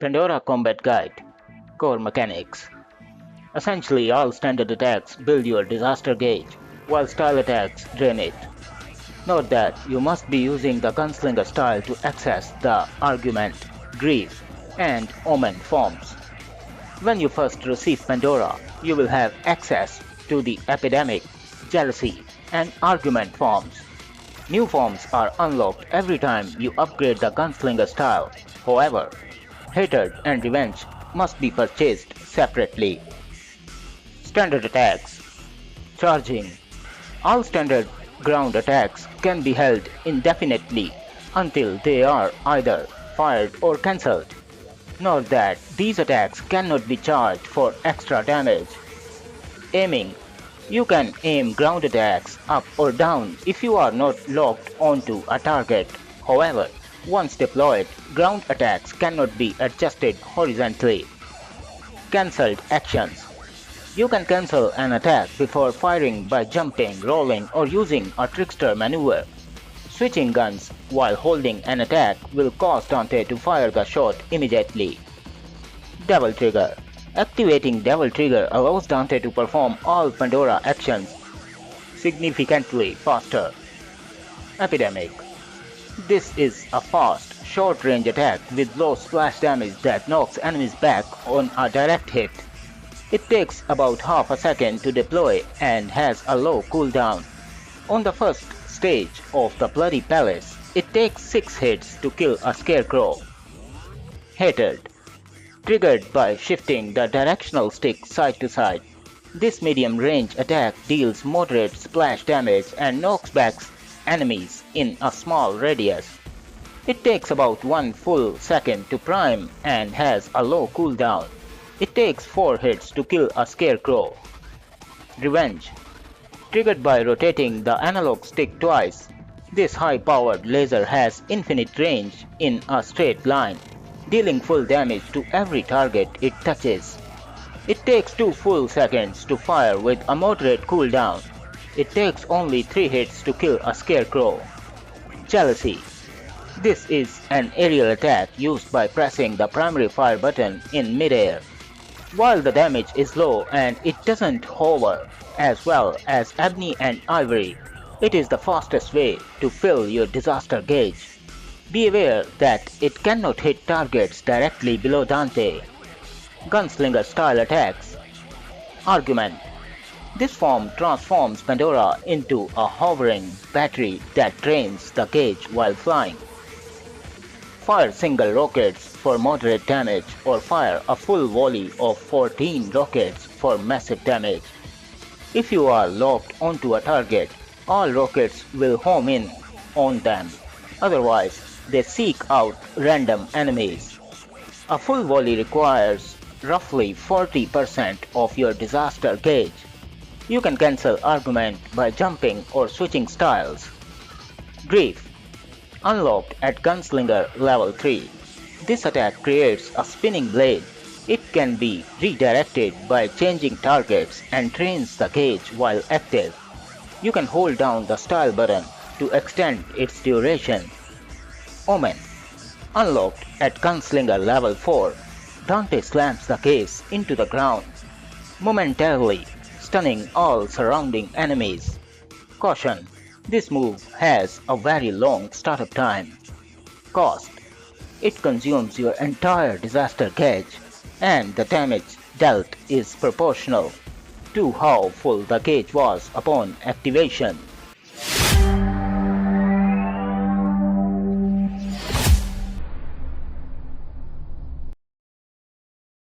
Pandora Combat Guide. Core Mechanics. Essentially, all standard attacks build your disaster gauge, while style attacks drain it. Note that you must be using the Gunslinger style to access the Argument, Grief, and Omen forms. When you first receive Pandora, you will have access to the Epidemic, Jealousy, and Argument forms. New forms are unlocked every time you upgrade the Gunslinger style. However, Hatred and Revenge must be purchased separately. Standard attacks. Charging. All standard ground attacks can be held indefinitely until they are either fired or cancelled. Note that these attacks cannot be charged for extra damage. Aiming. You can aim ground attacks up or down if you are not locked onto a target. However, once deployed, ground attacks cannot be adjusted horizontally. Cancelled actions. You can cancel an attack before firing by jumping, rolling, or using a trickster maneuver. Switching guns while holding an attack will cause Dante to fire the shot immediately. Devil Trigger. Activating Devil Trigger allows Dante to perform all Pandora actions significantly faster. Epidemic. This is a fast, short-range attack with low splash damage that knocks enemies back on a direct hit. It takes about half a second to deploy and has a low cooldown. On the first stage of the Bloody Palace, it takes 6 hits to kill a scarecrow. Hatred. Triggered by shifting the directional stick side to side. This medium-range attack deals moderate splash damage and knocks back enemies in a small radius. It takes about 1 full second to prime and has a low cooldown. It takes 4 hits to kill a scarecrow. Revenge. Triggered by rotating the analog stick twice. This high-powered laser has infinite range in a straight line, dealing full damage to every target it touches. It takes 2 full seconds to fire with a moderate cooldown. It takes only 3 hits to kill a scarecrow. Jealousy. This is an aerial attack used by pressing the primary fire button in midair. While the damage is low and it doesn't hover as well as Ebony and Ivory, it is the fastest way to fill your disaster gauge. Be aware that it cannot hit targets directly below Dante. Gunslinger style attacks. Argument. This form transforms Pandora into a hovering battery that drains the gauge while flying. Fire single rockets for moderate damage or fire a full volley of 14 rockets for massive damage. If you are locked onto a target, all rockets will home in on them. Otherwise, they seek out random enemies. A full volley requires roughly 40% of your disaster gauge. You can cancel Argument by jumping or switching styles. Grief. Unlocked at Gunslinger level 3. This attack creates a spinning blade. It can be redirected by changing targets and drains the gauge while active. You can hold down the style button to extend its duration. Omen. Unlocked at Gunslinger level 4. Dante slams the case into the ground, momentarily stunning all surrounding enemies. Caution. This move has a very long startup time. Cost. It consumes your entire disaster gauge, and the damage dealt is proportional to how full the gauge was upon activation.